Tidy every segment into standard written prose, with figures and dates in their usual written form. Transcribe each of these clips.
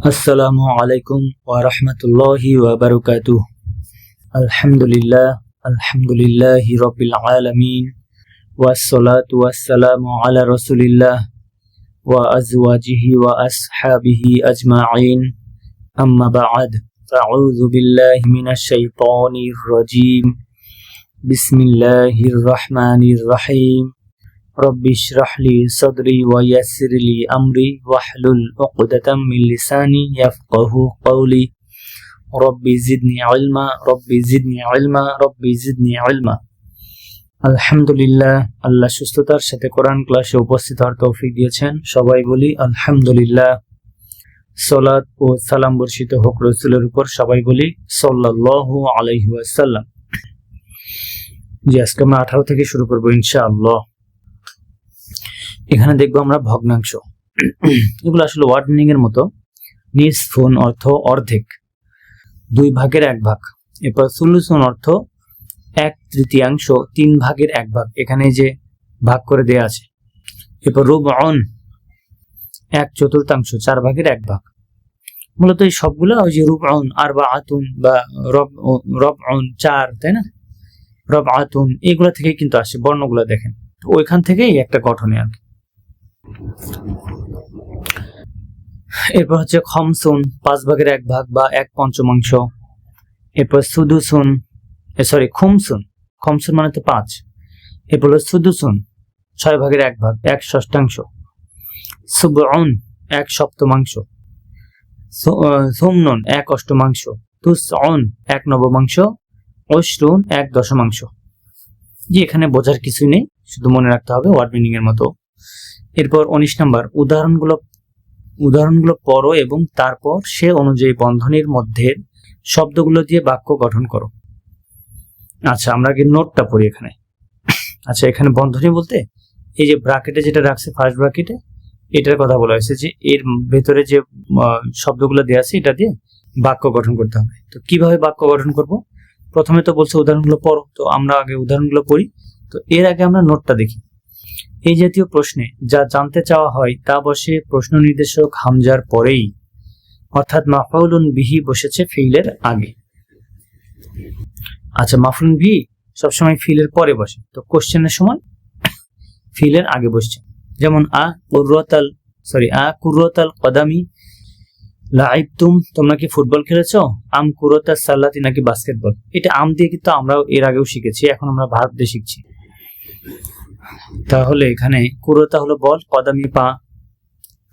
আসসালামু আলাইকুম ওয়া রাহমাতুল্লাহি ওয়া বারাকাতুহু। আলহামদুলিল্লাহি রাব্বিল আলামিন ওয়াস সালাতু ওয়াস সালামু আলা রাসূলিল্লাহ ওয়া আজওয়াজিহি ওয়া আসহাবিহি আজমাইন। আম্মা বা'দ, আউযু বিল্লাহি মিনাশ শাইতানির রাজীম। বিসমিল্লাহির রহমানির রহিম। রব্বি ইশরাহ লি সাদরি ওয়া ইয়াসসির লি আমরি ওয়াহলুল উকদাতাম মিন লিসানি ইয়াফকাহু কওলি। রব্বি জিদনি ইলমা, রব্বি জিদনি ইলমা, রব্বি জিদনি ইলমা। আলহামদুলিল্লাহ, আল্লাহ সুস্থতার সাথে কোরআন ক্লাসে উপস্থিত হওয়ার তৌফিক দিয়েছেন। সবাই বলি আলহামদুলিল্লাহ। সালাত ও সালাম বর্ষিত হোক রাসূলের উপর, সবাই বলি সাল্লাল্লাহু আলাইহি ওয়াসাল্লাম। জি, আজকে আমরা 18 থেকে শুরু করব ইনশাআল্লাহ। এখানে দেখবো আমরা ভগ্নাংশ। এগুলো আসলে ওয়ার্ড মিনিং এর মতো। নিসফুন অর্থ অর্ধেক, 2 ভাগের 1 ভাগ। এরপর সুলুসুন অর্থ 1/3, 3 ভাগের 1 ভাগ। এখানে যে ভাগ করে দেয়া আছে। এরপর রুবউন 1/4, 4 ভাগের 1 ভাগ। মূলত এই সবগুলো ওই যে রুবউন, আরবাআতুন বা রবউন 4, তাই না? রবআতুন এগুলা থেকে কিন্তু আসে, বর্ণগুলো দেখেন ওইখান থেকেই একটা গঠনে আর। এরপর হচ্ছে খমসুন 5 ভাগের 1 ভাগ বা 1/5। এরপর সুদুসুন, খুমসুন, খমসুন মানে তো 5। এরপর সুদুসুন 6 ভাগের 1 ভাগ, 1/6। সুবউন 1/7। সুমনুন 1/8। তুসউন 1/9। উশরুন 1/10। জি, এখানে বোঝার কিছুই নেই, শুধু মনে রাখতে হবে ওয়ার্ড মিনিং এর মতো। এরপর 19 নাম্বার, উদাহরণগুলো পড়ো এবং তারপর সে অনুযায়ী বন্ধনীর মধ্যে শব্দগুলো দিয়ে বাক্য গঠন করো। আচ্ছা, আমরা আগে নোটটা পড়ি এখানে। আচ্ছা, এখানে বন্ধনী বলতে এই যে ব্র্যাকেটে যেটা রাখছে, ফার্স্ট ব্র্যাকেটে, এটার কথা বলা হয়েছে যে এর ভেতরে যে শব্দগুলো দেওয়া আছে এটা দিয়ে বাক্য গঠন করতে হবে। তো কিভাবে বাক্য গঠন করব? প্রথমে তো বলছে উদাহরণগুলো পড়ো, তো আমরা আগে উদাহরণগুলো পড়ি। তো এর আগে আমরা নোটটা দেখি। এই জাতীয় প্রশ্নে যা জানতে চাওয়া হয় তা বসে প্রশ্ন নির্দেশক হামজার পরেই, অর্থাৎ মাফউলুন বিহি বসেছে ফিইলের আগে। আচ্ছা, মাফউলুন বিহি সবসময় ফিইলের পরে বসে, তো কোশ্চেনের সময় ফিইলের আগে বসছে। যেমন কুররাতাল কদামি লাইবতুম, তোমরা কি ফুটবল খেলেছো? আম কুররাতাস সালাতি, নাকি বাস্কেটবল। এটা আম দিয়ে কিন্তু আমরা এর আগেও শিখেছি, এখন আমরা ভার্ব দিয়ে শিখছি। তাহলে এখানে কুররাতা হলো বল, কদামি পা,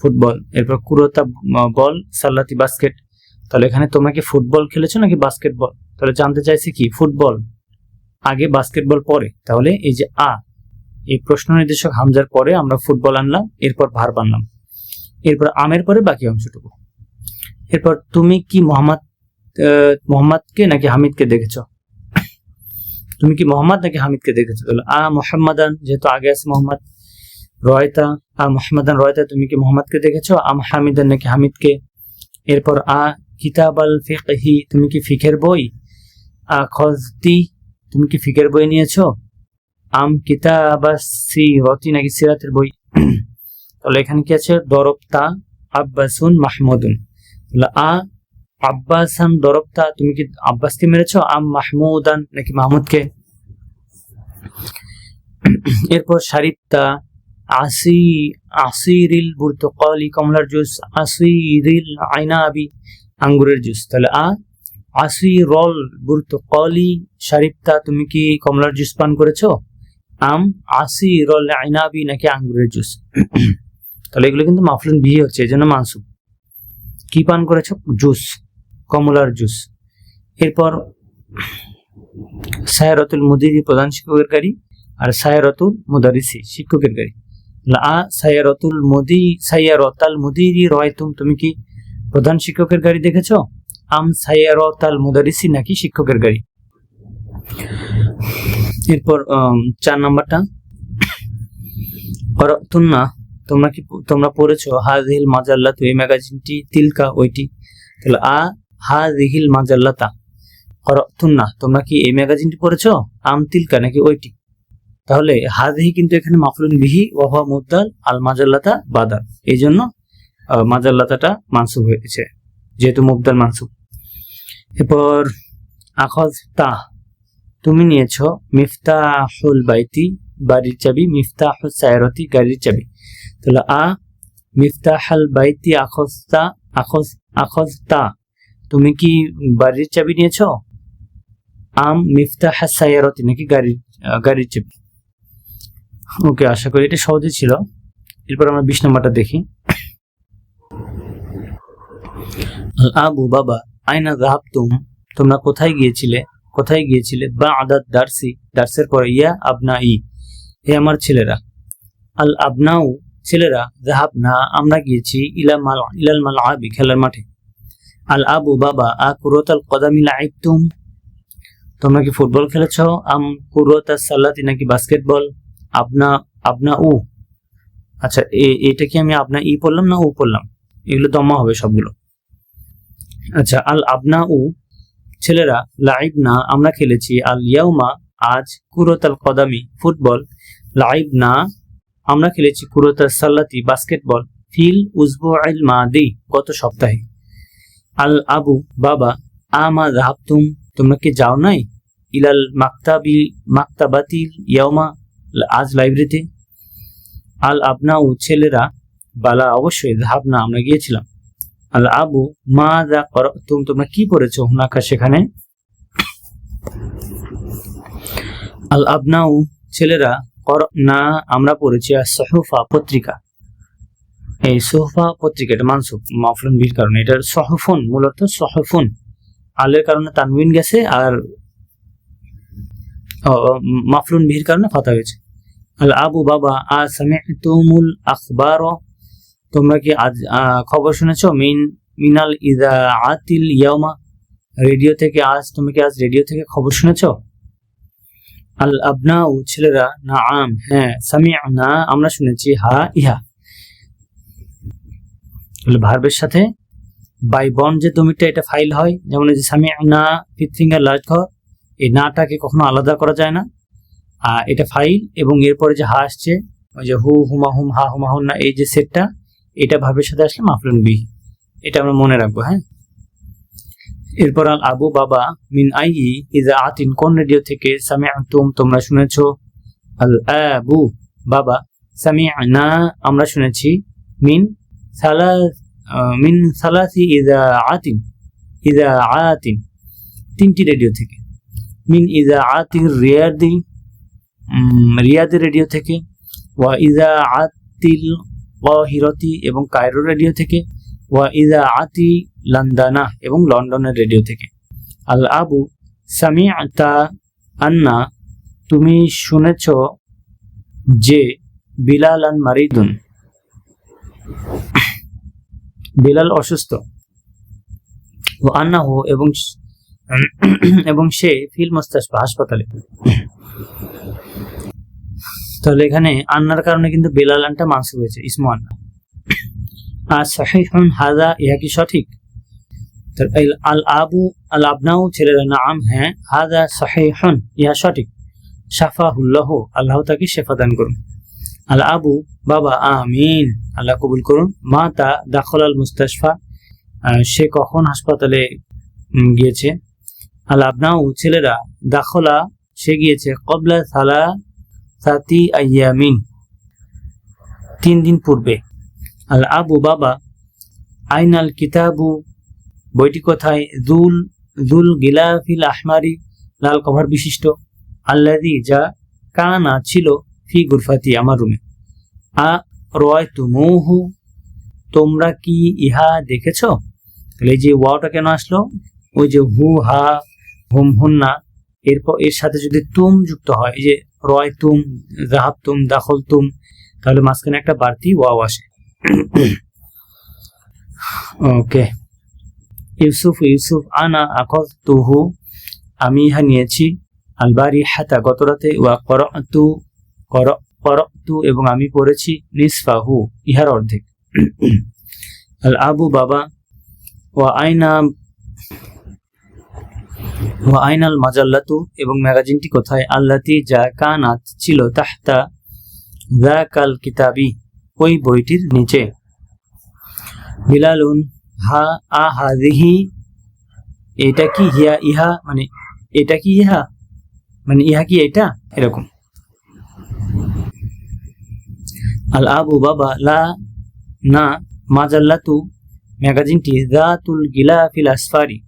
ফুটবল। এরপর কুররাতা বল, সালাতি বাস্কেট। তাহলে এখানে তোমরা কি ফুটবল খেলেছো নাকি বাস্কেটবল? তাহলে জানতে চাইছি কি ফুটবল আগে, বাস্কেটবল পরে। তাহলে এই যে এই প্রশ্ন নির্দেশক হামজার পরে আমরা ফুটবল আনলাম, এরপর ভার্ব আনলাম, এরপর আমের পরে বাকি অংশটুকু। এরপর তুমি কি মোহাম্মদকে নাকি হামিদকে দেখেছো? তুমি কি মোহাম্মদ নাকি হামিদকে দেখেছো? তাহলে মুহাম্মাদান, যেহেতু আগে আছে মোহাম্মদ। রয়তা মুহাম্মাদান রয়তা, তুমি কি মোহাম্মদকে দেখেছো? আম হামিদান, নাকি হামিদকে। এরপর কিতাব আল ফিকহি, তুমি কি ফিকের বই। খজতি, তুমি কি ফিকের বই নিয়েছো। আম কিতাবাস সিরাতি, নাকি সিরাতের বই। তাহলে এখানে কি আছে? দরবতা আব্বাসুন মাহমুদুন। তাহলে আব্বাসান দরবতা, তুমি কি আব্বাসকে মেরেছো। আম মাহমুদান, নাকি মাহমুদকে। এরপর শারিবতা আসিরিল বুরতুকালি, কমলার জুস। আসিরিল আইনাবি, আঙ্গুরের জুস। তাহলে আসিরল বুরতুকালি শারিবতা, তুমি কি কমলার জুস পান করেছো। আম আসিরল আইনাবি, নাকি আঙ্গুরের জুস। তাহলে এগুলো কিন্তু মাফউলুন বিহি হচ্ছে, এজন্য মানসুব। কি পান করেছো? জুস, কমলার জুস। এরপর সায়রাতুল মুদিরি, প্রধান শিক্ষকের গাড়ি, আর সায়রাতুল মুদারিসি, শিক্ষকের গাড়ি। সাইয়ারাতাল মুদিরি রায়তুম, তুমি কি প্রধান শিক্ষকের গাড়ি দেখেছো। আম সাইয়ারাতাল মুদারিসি, নাকি শিক্ষকের গাড়ি। এরপর 4 নাম্বারটা, করাতুন্না, তোমরা পড়েছো। হাযিহিল মাজাল্লাতু, এই ম্যাগাজিনটি। তিলকা, ওইটি। তাহলে হাযিহিল মাজাল্লাতা করাতুন্না, তোমরা কি এই ম্যাগাজিনটি পড়েছো। আম তিলকা, নাকি ওইটি। তাহলে হাযিহি কিন্তু এখানে মাফউলুন বিহি ওয়া হুয়া মুবদাল, আল মাজাল্লাতা বাদাল। এই জন্য মাজাল্লাতাটা মানসুব হয়েছে, যেহেতু মুবদাল মানসুব। এরপর আখাযতা, তুমি নিয়েছো, মিফতাহুল বাইতি, বাড়ির চাবি, মিফতাহুস সায়রাতি, গাড়ির চাবি। তাহলে মিফতাহাল বাইতি আখাযতা, তুমি কি বাড়ির চাবি নিয়েছো? মিফতাহাস সায়রাতি, নাকি গাড়ির চাবি? ওকে, আশা করি এটা সহজই ছিল। এরপর আমরা 20 নম্বরটা দেখি। আবু, বাবা, আইনা যাহাবতুম, তোমরা কোথায় গিয়েছিলে? বা'দাদ দারসি, দার্সের পরে, ইয়া আবনাই, হে আমার ছেলেরা। আল আবনাউ, ছেলেরা, যাহাবনা, আমরা গিয়েছি, ইলাল মালআবি, খেলার মাঠে। আল আবু, বাবা, কুরাতাল কদামি লাইবতুম, তোমরা কি ফুটবল খেলেছো? কুরাতাস সালাতি, নাকি বাস্কেটবল? আবনাউ, আচ্ছা এটা কি আমি আপনা ই পড়লাম না উ পড়লাম? এগুলো দম্মা হবে সবগুলো। আচ্ছা, আল আবনাউ, ছেলেরা, লাইবনা, আমরা খেলেছি, আল ইয়াউমা, আজ, কুরাতাল কদামি, ফুটবল, লাইবনা, আমরা খেলেছি, কুরাতাস সালাতি, বাস্কেটবল, ফিল উসবুইল মাদি, গত সপ্তাহে। আল আবু, বাবা, আমা যাহাবতুম, তোমরা কি যাও নাই? ইলাল মাকতাবাতিল ইয়াউমা, আজ লাইব্রেরিতে। আল আবনাউ, ছেলেরা, বালা, অবশ্যই, যাহাবনা, আমরা গিয়েছিলাম। আল আবু, মাযা করাতুম, তোমরা কি পড়েছো? হুনাকা, সেখানে। আল আবনাউ, ছেলেরা, করনা, আমরা পড়েছি, as-সুহুফা, পত্রিকা। এই সুহুফা পত্রিকা, এটা মানসুব মাফউলুন বিহির কারণে, এটা সুহুফুন, মূলত সুহুফুন, আলের কারণে তানবিন গেছে, আর মাফউলুন বিহির কারণে ফাতা হয়েছে। আল আবু, বাবা, সামি'তুমুল আখবার, তোমরা কি আজ খবর শুনেছো? মিনাল ইযাআতিল ইয়াউমা, রেডিও থেকে, তুমি কি আজ রেডিও থেকে খবর শুনেছো? আল আবনাউ, ছেলেরা, নাআম, হ্যাঁ, সামি'না, আমরা শুনেছি, হা, ইহা। ভার্বের সাথে বাই বন্ড যে দমিরটা, এটা ফাইল হয়, যেমন এই যে সামি'না, ফিঙ্গার লার্জ ঘর, এই নাটাকে কখনো আলাদা করা যায় না, এটা ফাইল, এবং এরপরে যে হা আসছে, ওই যে হু, হুমা, হুম, হা, হুমা, হুন না, এই যে সেটটা, এটা ভাবের সাথে আসলে মাফউলুন বিহি, এটা আমরা মনে রাখবো। হ্যাঁ, এরপর আল আবু, বাবা, মিন আইয়ি ইযাআতিন, কোন রেডিও থেকে, সামি'তুম, তোমরা শুনেছো। আল আবু, বাবা, সামি'না, আমরা শুনেছি, মিন সালাসি ইযাআতিন, 3টি রেডিও থেকে। মিন ইযাআতির রিয়াদি, রিয়াদের রেডিও থেকে। ওয়া ইযাআতিল কাহিরাতি, এবং কায়রো রেডিও থেকে। ওয়া ইযাআতি লন্ডনা, এবং লন্ডনের রেডিও থেকে। আল আবু, সামি'তা আন্না, তুমি শুনেছ যে বিলালান মারিদুন, বিলাল অসুস্থ। ও আন্নাহু, এবং সে ফিল মুস্তাশফা, হাসপাতালে। তাহলে এখানে আন্নার কারণে কিন্তু বিলালানটা মানসুব হয়েছে, ইসমু আন্না। আর সাহিহুন হাযা, ইহা কি সঠিক? আল আবু, আল আবনাউ, ছেলেরা, নাআম, হ্যাঁ, হাযা সাহিহুন, ইহা সঠিক। শাফাহুল্লাহু, আল্লাহ তাকে শেফা দান করুন। আল আবু, বাবা, আমিন, আল্লাহ কবুল করুন। মাতা দাখালাল মুস্তাশফা, সে কখন হাসপাতালে গিয়েছে। আল আবনাউ, ছেলেরা, দাখলা, সে গিয়েছে, ক্বাবলা সালাসাতি আইয়ামিন, 3 দিন পূর্বে। আল আবু, বাবা, আইনাল কিতাবু, বইটি কোথায়। যুল গিলাফিল আহমারি, লাল কভার বিশিষ্ট। আল্লাযী, যা, কানা, ছিল, ফি গুরফাতি, আমার রুমে। রাআইতুমুহু, তোমরা কি ইহা দেখেছো? তাহলে এই যে ওয়াওটা কেন আসলো? ওই যে হু, হা, হুম, হুন্না, এরপর এর সাথে যদি তুম যুক্ত হয়, এই যে রাআইতুম, যাহাবতুম, দাখলতুম, তাহলে মাঝখানে একটা বাড়তি ওয়াও আসে। ওকে। ইউসুফ, আনা আখাযতুহু, আমি ইহা নিয়েছি। আল বারিহাতা, গতরাতে। ওয়া করাতু, এবং আমি পড়েছি, নিসফাহু, ইহার অর্ধেক। আল আবু, বাবা, ওয়া আইনাল মাজাল্লাতু, এবং ম্যাগাজিনটি কোথায়। আল্লাতী, যা, কানাত, ছিল, তাহতা যাকাল কিতাবি, ওই বইটির নিচে। বিলালুন হা আ হাযিহি, এটা কি, হিয়া ইহা মানে এটা কি, ইহা মানে ইহা কি এটা, এরকম। আল আবু বাবা, লা না, মাজাল্লাতু ম্যাগাজিনটি, যাতুল গিলাফিল আসফারি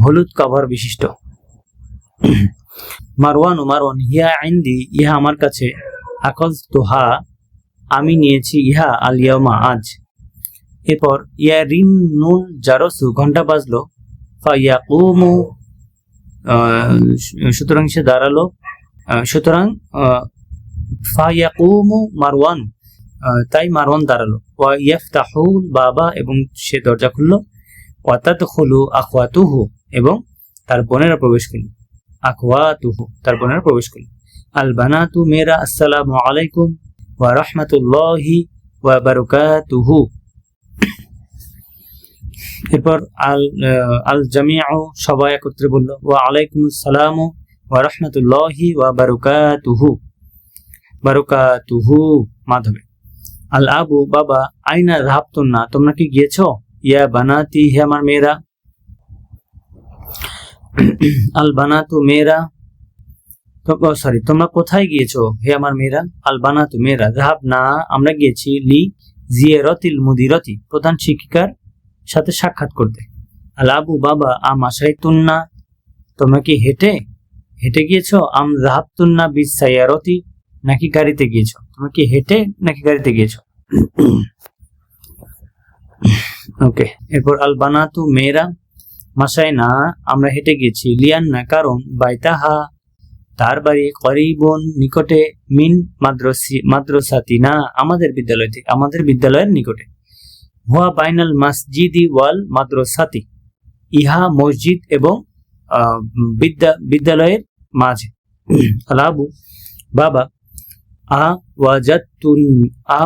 হলুদ কভার বিশিষ্ট। মারওয়ানু মারওয়ান, হিয়া ইনদি ইহা আমার কাছে, আকাযতুহা আমি নিয়েছি, ইহা আল ইয়াউমা আজ। এরপর ইয়ারিনুল জারসু ঘন্টা বাজলো, ফায়াকুমু সুতরাং সে দাঁড়ালো, সুতরাং ফায়াকুমু মারওয়ান তাই মারওয়ান দাঁড়ালো, ওয়া ইয়াফতাহুল বাবা এবং সে দরজা খুললো, ওয়া তাদখুলু আখওয়াতুহু এবং তার বোনেরা প্রবেশ করল, আখওয়াতুহু তার বোনেরা প্রবেশ করল। আল বানাতু মেয়েরা, আসসালামু আলাইকুম ওয়া রাহমাতুল্লাহি ওয়া বারাকাতুহু। এরপর আল জামিউ সবাই একত্রে বলল, ওয়া আলাইকুম আসসালাম ওয়া রাহমাতুল্লাহি ওয়া বারাকাতুহু, বারাকাতুহু মাধবে। আল আবু বাবা, আইনা যাহাবতুন্না তোমরা কি গিয়েছো, ইয়া বানাতি হে আমার মেয়েরা, আল বানাতু মেয়েরা, সরি তোমরা কোথায় গিয়েছো হে আমার মেয়েরা, আল বানাতু মেয়েরা, যাহাবনা আমরা গিয়েছি, লি জিয়ারাতিল মুদিরাতি প্রধান শিক্ষিকার সাথে সাক্ষাৎ করতে। আল আবু বাবা, আম আশাইতুন্না তোমরা কি হেঁটে হেঁটে গিয়েছো, আম যাহাবতুন্না বিস সাইয়ারাতি নাকি গাড়িতে গিয়েছো, তোমরা কি হেঁটে নাকি গাড়িতে গিয়েছো। ওকে, এরপর আল বানাতু মেয়েরা, মাসাইনা আমরা হেঁটে গিয়েছি, লিয়ান্না কারণ, বাইতাহা তার বাড়ি, করিবন নিকটে, মিন মাদ্রাসাতিনা আমাদের বিদ্যালয় থেকে, আমাদের বিদ্যালয়ের নিকটে, হুয়া বাইনাল মসজিদি ওয়াল মাদ্রাসাতি ইহা মসজিদ এবং বিদ্যালয়ের মাঝে। আল আবু বাবা,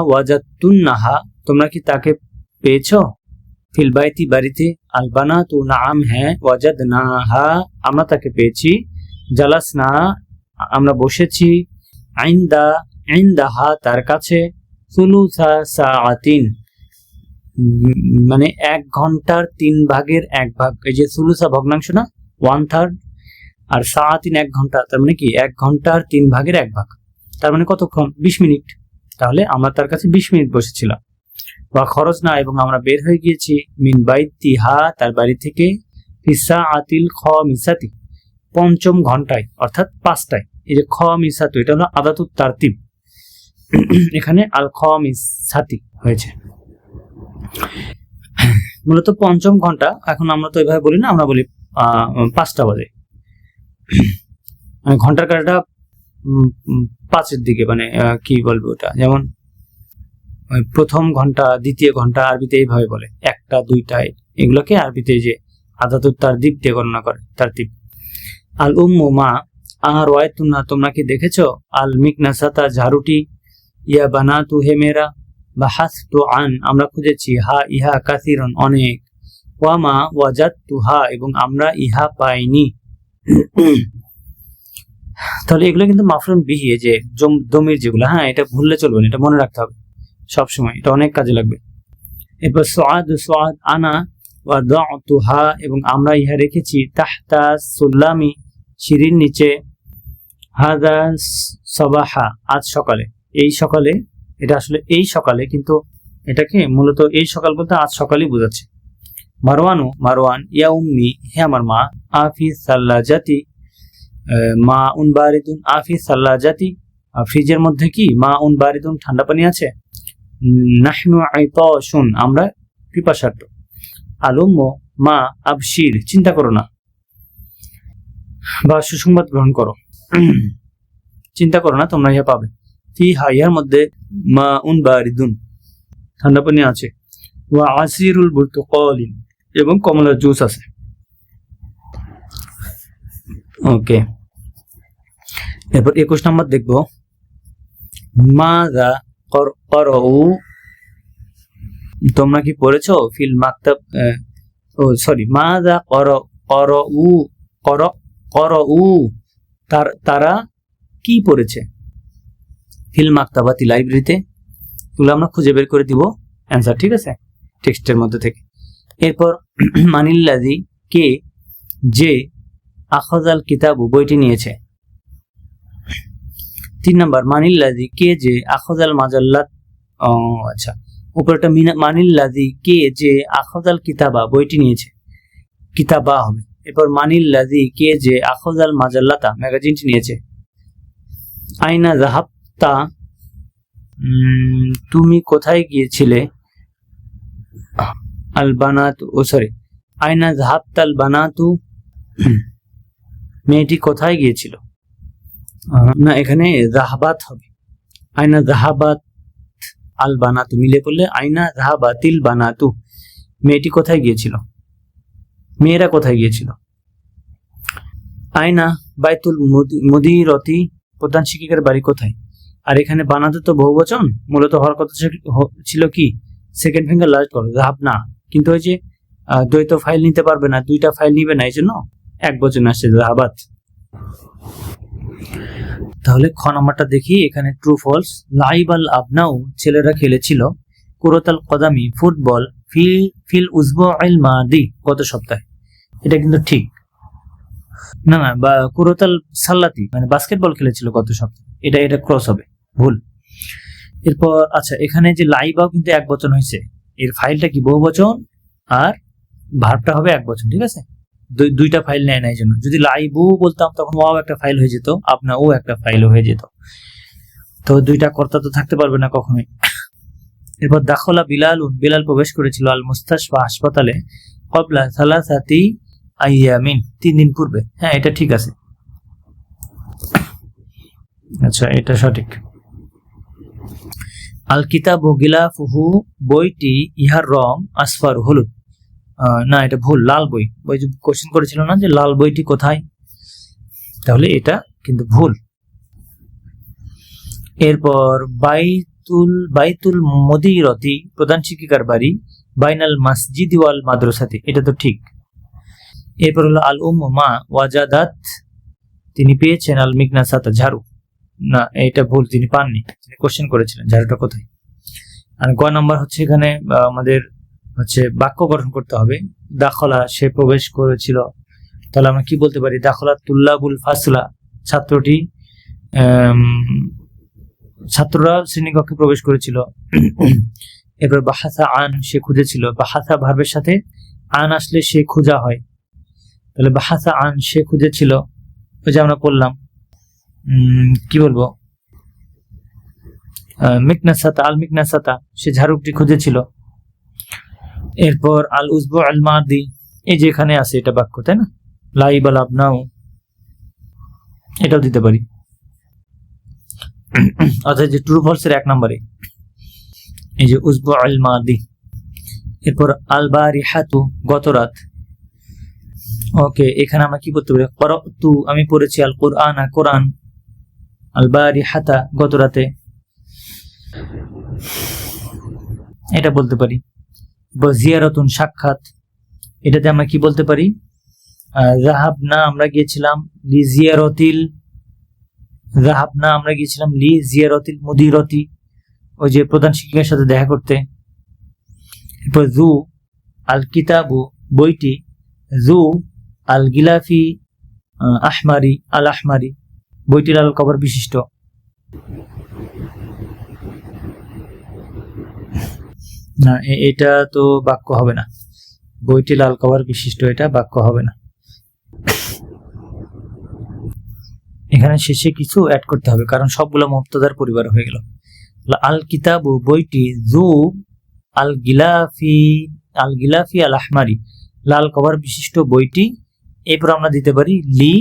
ওয়াজাতুন্নাহা তোমরা কি তাকে পেয়েছো, ফিল বাইতি বাড়িতে, আল বানাতু নাআম হ্যাঁ, ওয়াজাদনাহা আমরা তাকে পেয়েছি, জালাসনা আমরা বসেছি, ইনদাহা তার কাছে, সুলুসা সাআতিন মানে 1 ঘন্টার 3 ভাগের 1 ভাগ, এই যে সুলুসা ভগ্নাংশ না, 1/3, আর সাআতিন 1 ঘন্টা, তার মানে কি 1 ঘন্টার 3 ভাগের 1 ভাগ, তার মানে কতক্ষণ, 20 মিনিট। তাহলে আমরা তার কাছে 20 মিনিট বসেছিলাম। ওয়া খরজনা এবং আমরা বের হয়ে গিয়েছি, মিন বাইতিহা তার বাড়ি থেকে, ফিসা আতিল খামিসাতি পঞ্চম ঘন্টায় অর্থাৎ 5টায়। এই যে খামিসাতু এটা হলো আদাতুত তারতিব, এখানে আল খামিসাতি হয়েছে, মূলত পঞ্চম ঘন্টা। এখন আমরা তো এভাবে বলি না, আমরা বলি 5টা বাজে, মানে ঘন্টার কাঁটাটা 5-এর দিকে, মানে কি বলবো ওটা, যেমন প্রথম ঘন্টা, দ্বিতীয় ঘন্টা আরবিতে এইভাবে বলে, 1টা 2টায়, এগুলোকে আরবিতে যে আদাতুত তারতিব দিয়ে গণনা করে, তারতিব। আল উম্মু মা, আর ওয়াইতুন্না তোমরা কি দেখেছো, আল মিকনাসাতা ঝাড়ুটি, ইয়া বানাতু হে মেয়েরা, বাহাসতু আন আমরা খুঁজেছি, হা ইহা কাসিরন অনেক, ওয়ামা ওয়াজাদতুহা এবং আমরা ইহা পাইনি। তাহলে এগুলো কিন্তু মাফরুন বিহি, যে দমির যেগুলো, হ্যাঁ এটা ভুললে চলবে না, এটা মনে রাখতে হবে সবসময়, এটা অনেক কাজে লাগবে। এরপর সুআদ আনা ওয়াদাতুহা এবং আমরা ইহা রেখেছি, তাহতা সুল্লামি সিঁড়ির নিচে, হাদা সাবাহা আজ সকালে, এই সকালে, এটা আসলে এই সকালে, কিন্তু এটাকে মূলত এই সকাল বলতে আজ সকালই বোঝাচ্ছে। মারওয়ান, ইয়া উম্মি হে আমার মা, আফি সাল্লাজাতি মা উন বারিদুন, আফি সাল্লাজাতি ফ্রিজের মধ্যে কি, মা উন বারিদুন ঠান্ডা পানি আছে, নাহনু আইতাশুন আমরা পিপাসার্থ, আলুম্ম মা আবশির চিন্তা করো না বা সুসংবাদ গ্রহণ করো, চিন্তা করো না তোমরা ইহা পাবে, ফি হাইয়ার মধ্যে মা উন বারিদুন ঠান্ডা পানি আছে, ওয়া আসিরুল বুরতুকালিন এবং কমলার জুস আছে। ওকে, এরপর 21 নম্বর দেখবো, মাযা করউ তোমরা কি পড়েছো, ফিল মাকতাব, মাযা করউ তারা কি পড়েছে, ফিল মাকতাবাতি লাইব্রেরিতে, এগুলো আমরা খুঁজে বের করে দিব অ্যান্সার, ঠিক আছে। টেক্সটের মধ্যে থেকে। এরপর মানিল্লাযী কে যে আখাযাল কিতাবু বইটি নিয়েছে। 3 নাম্বার মানিল্লাযী কে যে আখাযাল মাজাল্লাত। আচ্ছা, উপরটা মানিল্লাযী কে যে আখাযাল কিতাবা বইটি নিয়েছে, কিতাবা হবে। এরপর মানিল্লাযী কে যে আখাযাল মাজাল্লাতা ম্যাগাজিনটি নিয়েছে। আইনা যাহাবতা তুমি কোথায় গিয়েছিলে। আল বানাতু আইনা যাহাবতাল বানাতু মেয়েটি কোথায় গিয়েছিল। না, এখানে যাহাবাত হবে। আইনা যাহাবাত আল বানাতু মিলে করলে আইনা যাহাবাতিল বানাতু মেয়েটি কোথায় গিয়েছিল, মেয়েরা কোথায় গিয়েছিল। আইনা বাইতুল মুদিরতি প্রধান শিক্ষিকার বাড়ি কোথায়। আর এখানে বানাতু তো বহুবচন, মূলত হওয়ার কথা ছিল কি সেকেন্ড ফিঙ্গার লাস্ট করো যাহাব না, কিন্তু ওই যে দ্বৈত ফাইল নিতে পারবে না, দুইটা ফাইল নিবে না, এই জন্য এক বচন আসছে যাহাবাত। তাহলে খ নাম্বারটা দেখি, এখানে ট্রু ফলস। লাইব আল আবনাউ ছেলেরা খেলেছিল কুরাতাল কদামি ফুটবল ফিল উসবুইল মাদি গত সপ্তাহে। এটা কিন্তু ঠিক না, বা কুরাতাল সাল্লাতি মানে বাস্কেটবল খেলেছিল গত সপ্তাহে, এটা ক্রস হবে, ভুল। এরপর আচ্ছা, এখানে যে লাইবাও কিন্তু এক বচন হয়েছে, এর ফাইলটা কি বহু বচন আর ভার্বটা হবে এক বচন, ঠিক আছে। দুইটা ফাইল নেয় না, এই জন্য যদি লাইবু বলতাম তখন ওয়াও একটা ফাইল হয়ে যেত, আপনা ও একটা ফাইল হয়ে যেত, তো দুইটা কর্তা তো থাকতে পারবে না কখনোই। এরপর দাখলা বিলালুন বিলাল প্রবেশ করেছিল আল মুস্তাশফা হাসপাতালে ক্বাবলা সালাসাতি আইয়ামিন 3 দিন পূর্বে। হ্যাঁ, এটা ঠিক আছে, আচ্ছা এটা সঠিক। আল কিতাবু গিলাফুহু বইটি ইহার রং আসফার হলুদ। না, এটা ভুল, লাল বই। ওই যে কোশ্চেন করেছিল না যে লাল বইটি কোথায়, তাহলে এটা কিন্তু ভুল। এরপর বাইতুল মুদিরতি প্রধান শিক্ষিকার বাড়ি বাইনাল মসজিদি ওয়াল মাদ্রাসাতি, এটা তো ঠিক। এরপর হলো আল মা ওয়াজাদাত তিনি পেয়েছেন আল মিকনাসাতা ঝাড়ু। না, এটা ভুল, তিনি পাননি, তিনি কোশ্চেন করেছিলেন ঝাড়ুটা কোথায়। আর গ নাম্বার হচ্ছে এখানে আমাদের হচ্ছে বাক্য গঠন করতে হবে। দাখলা সে প্রবেশ করেছিল, তাহলে আমরা কি বলতে পারি, দাখলা তুল্লাবুল ফাসলা ছাত্ররা শ্রেণীকক্ষে প্রবেশ করেছিল। এরপর বাহাসা আন সে খুঁজেছিল, বাহাসা ভার্বের সাথে আন আসলে সে খোঁজা হয়, তাহলে বাহাসা আন সে খুঁজেছিল, ওই যে আমরা পড়লাম কি বলবো মিকনাসাতা আল মিকনাসাতা সে ঝাড়ুকটি খুঁজেছিল। এরপর আল উসবু আল মাদি এই যে এখানে আছে, এটা বাক্য তাই না, লাইব আল আবনাউ এটাও দিতে পারি, অর্থাৎ যে ট্রু ফলস এর 1 নম্বরে এই যে উসবু আল মাদি। এরপর আল বারিহাতু গত রাত। ওকে, এখানে আমরা কি বলতে পারি, ক্বারাতু আমি পড়েছি আল কুরআন কোরআন, আল বারিহাতা গত রাতে, এটা বলতে পারি। জিয়ারাতুন সাক্ষাৎ, এটাতে আমরা কি বলতে পারি, যাহাবনা আমরা গিয়েছিলাম লি জিয়ারাতিল মুদিরতি ওই যে প্রধান শিক্ষকের সাথে দেখা করতে। এরপর জু আল কিতাবু বইটি, জু আল গিলাফি আল আহমারি বইটি লাল কভার বিশিষ্ট। না, এটা তো বাক্য হবে না, বইটি লাল কভার বিশিষ্ট এটা বাক্য হবে না। এখানে শেষে কিছু অ্যাড করতে হবে, কারণ সবগুলো মুবতাদার পরিবার হয়ে গেল। আল কিতাবু বইটি, জু আল গিলাফি আল আহমারি লাল কভার বিশিষ্ট বইটি। এরপর আমরা দিতে পারি লি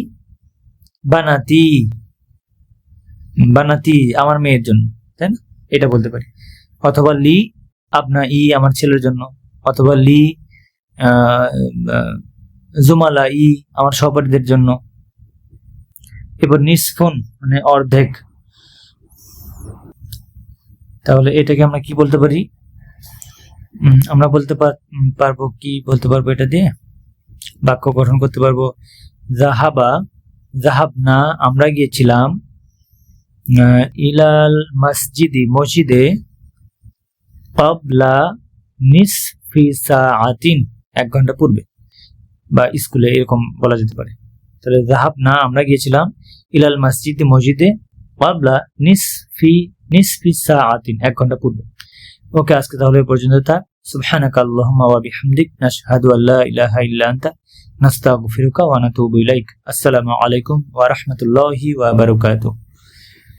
বানাতি আমার মেয়ের জন্য, তাই না, এটা বলতে পারি। অথবা লি আপনা আমার ছেলের জন্য, অথবা লি জুমালা আমার সহপাঠীদের জন্য। এবার নিসফুন মানে অর্ধেক, তাহলে এটাকে আমরা কি বলতে পারি, আমরা বলতে পারবো কি বলতে পারবো, এটা দিয়ে বাক্য গঠন করতে পারবো। যাহাবনা আমরা গিয়েছিলাম, ইলাল মসজিদে ক্বাবলা ফি সাআতিন, 1 ঘন্টা পূর্বে, বা স্কুলে এরকম বলা যেতে পারে। তাহলে যাহাবনা আমরা গিয়েছিলাম, ইলাল মসজিদ মসজিদে, ক্বাবলা নিসফি সাআতিন 1 ঘন্টা পূর্বে। ওকে, আজকে তাহলে এই পর্যন্ত থাক। সুবহানাকা আল্লাহুম্মা ওয়া বিহামদিক নাশহাদু আল্লা ইলাহা ইল্লা আনতা নাস্তাগফিরুকা ওয়া নাতুবু ইলাইক। আসসালামু আলাইকুম ওয়া রাহমাতুল্লাহি ওয়া বারাকাতুহু।